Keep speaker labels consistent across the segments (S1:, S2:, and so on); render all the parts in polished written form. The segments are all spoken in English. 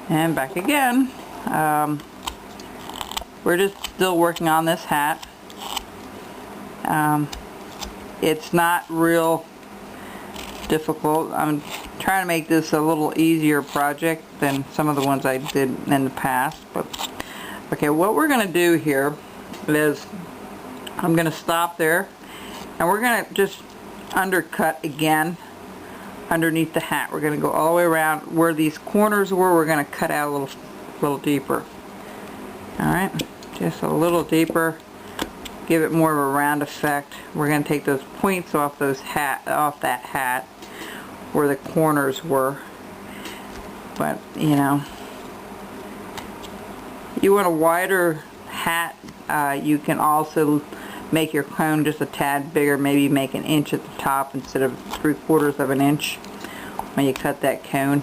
S1: And back again. We're just still working on this hat. It's not real difficult. I'm trying to make this a little easier project than some of the ones I did in the past. But okay, what we're going to do here is I'm going to stop there, and we're going to just undercut again underneath the hat. We're going to go all the way around where these corners were. We're going to cut out a little deeper. Alright, just a little deeper, give it more of a round effect. We're going to take those points off that hat where the corners were. But you know, you want a wider hat, you can also make your cone just a tad bigger, maybe make an inch at the top instead of 3/4 of an inch when you cut that cone.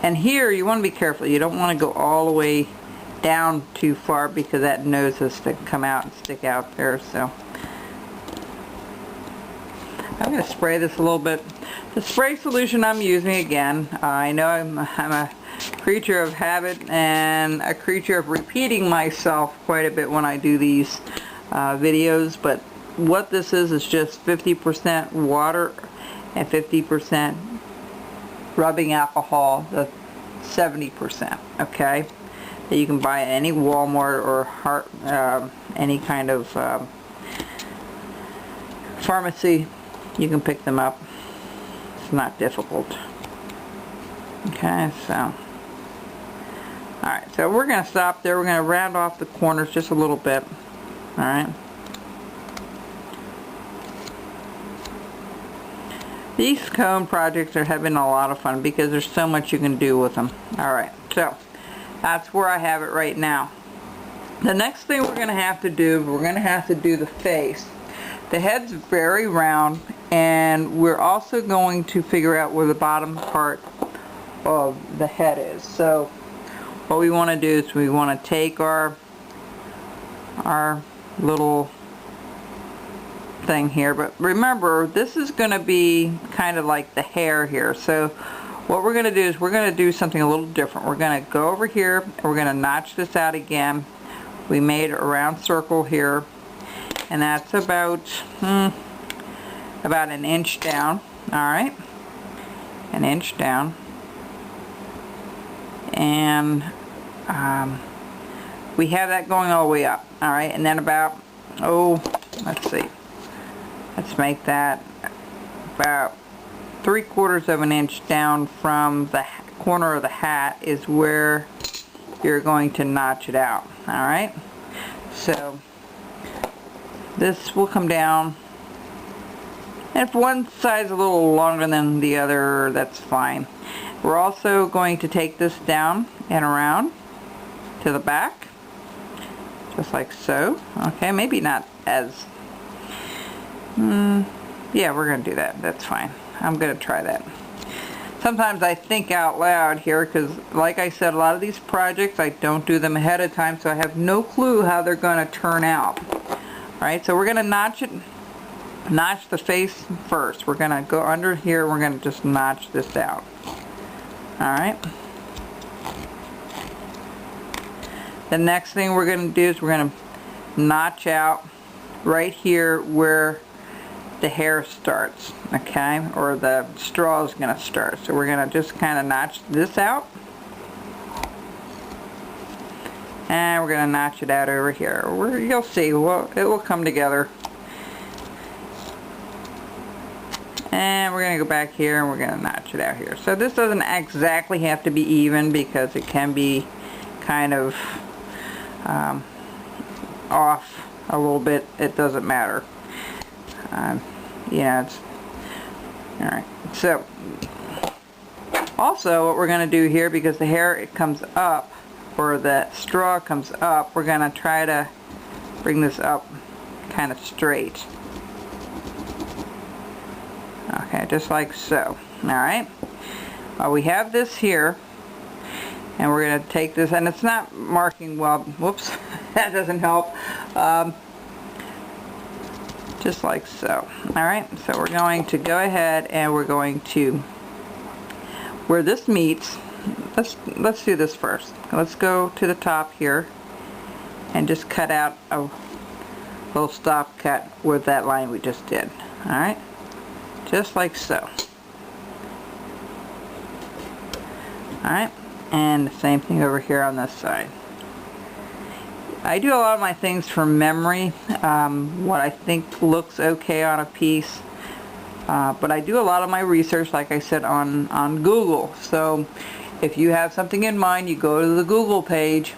S1: And here you want to be careful. You don't want to go all the way down too far because that nose has to come out and stick out there. So I'm going to spray this a little bit. The spray solution I'm using, again, I know I'm a creature of habit and a creature of repeating myself quite a bit when I do these videos, but what this is just 50% water and 50% rubbing alcohol, the 70%, okay, that you can buy at any Walmart or any kind of pharmacy. You can pick them up. It's not difficult. Okay, so alright, so we're going to stop there. We're going to round off the corners just a little bit. Alright. These cone projects are having a lot of fun because there's so much you can do with them. Alright, so that's where I have it right now. The next thing we're going to have to do, the face. The head's very round, and we're also going to figure out where the bottom part of the head is. So what we want to do is we want to take our little thing here, but remember this is going to be kind of like the hair here. So what we're going to do is we're going to do something a little different. We're going to go over here and we're going to notch this out again. We made a round circle here, and that's about an inch down. Alright, an inch down, and we have that going all the way up. Alright, and then about, let's see, let's make that about 3/4 of an inch down from the corner of the hat is where you're going to notch it out. Alright, so this will come down, and if one side's a little longer than the other, that's fine. We're also going to take this down and around to the back, just like so. Okay, maybe not as, yeah, we're going to do that. That's fine. I'm going to try that. Sometimes I think out loud here because, like I said, a lot of these projects I don't do them ahead of time, so I have no clue how they're going to turn out. Alright, so we're going to notch the face first. We're going to go under here, we're going to just notch this out. Alright. The next thing we're going to do is we're going to notch out right here where the hair starts, okay, or the straw is going to start. So we're going to just kind of notch this out, and we're going to notch it out over here. You'll see, it will come together. And we're going to go back here and we're going to notch it out here. So this doesn't exactly have to be even because it can be kind of off a little bit. It doesn't matter. Yeah, it's alright. So also what we're going to do here, because the hair, it comes up, or the straw comes up, we're going to try to bring this up kind of straight. Okay, just like so. Alright, we have this here, and we're going to take this, and it's not marking well. Whoops, that doesn't help. Just like so. Alright, so we're going to go ahead and we're going to where this meets, let's do this first. Let's go to the top here and just cut out a little stop cut with that line we just did. Alright, just like so. Alright, and the same thing over here on this side. I do a lot of my things from memory, what I think looks okay on a piece, but I do a lot of my research, like I said, on Google. So if you have something in mind, you go to the Google page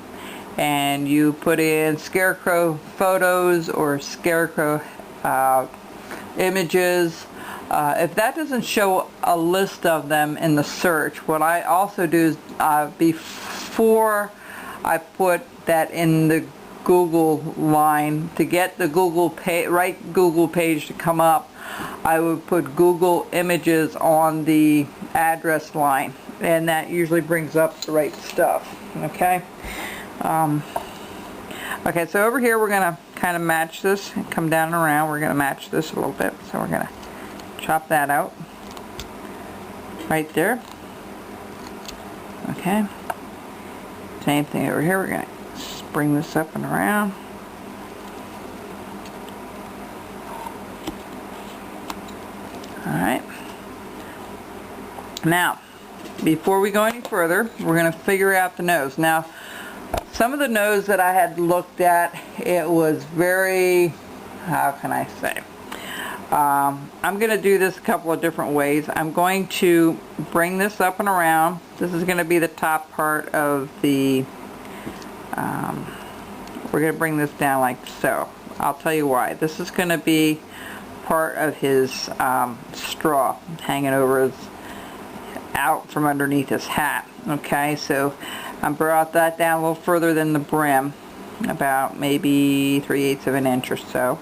S1: and you put in Scarecrow photos or Scarecrow images. If that doesn't show a list of them in the search, what I also do is before I put that in the Google line, to get the Google page to come up, I would put Google images on the address line, and that usually brings up the right stuff. Okay. Okay, so over here we're gonna kind of match this and come down and around. We're gonna match this a little bit, so we're gonna chop that out right there. Okay, same thing over here. We're gonna bring this up and around. Alright, now before we go any further, we're going to figure out the nose. Now, some of the nose that I had looked at, it was very, how can I say, I'm going to do this a couple of different ways. I'm going to bring this up and around. This is going to be the top part of the, we're going to bring this down like so. I'll tell you why. This is going to be part of his straw hanging over his, out from underneath his hat. Okay, so I brought that down a little further than the brim, about maybe 3/8 of an inch or so,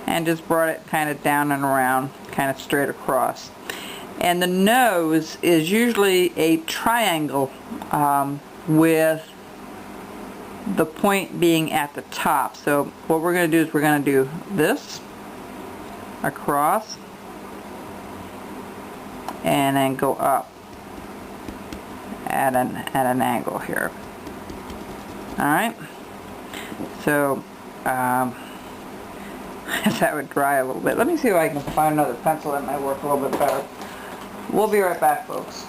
S1: and just brought it kind of down and around, kind of straight across. And the nose is usually a triangle with the point being at the top. So what we're going to do is we're going to do this across and then go up at an angle here. Alright, so that would dry a little bit. Let me see if I can find another pencil that might work a little bit better. We'll be right back, folks.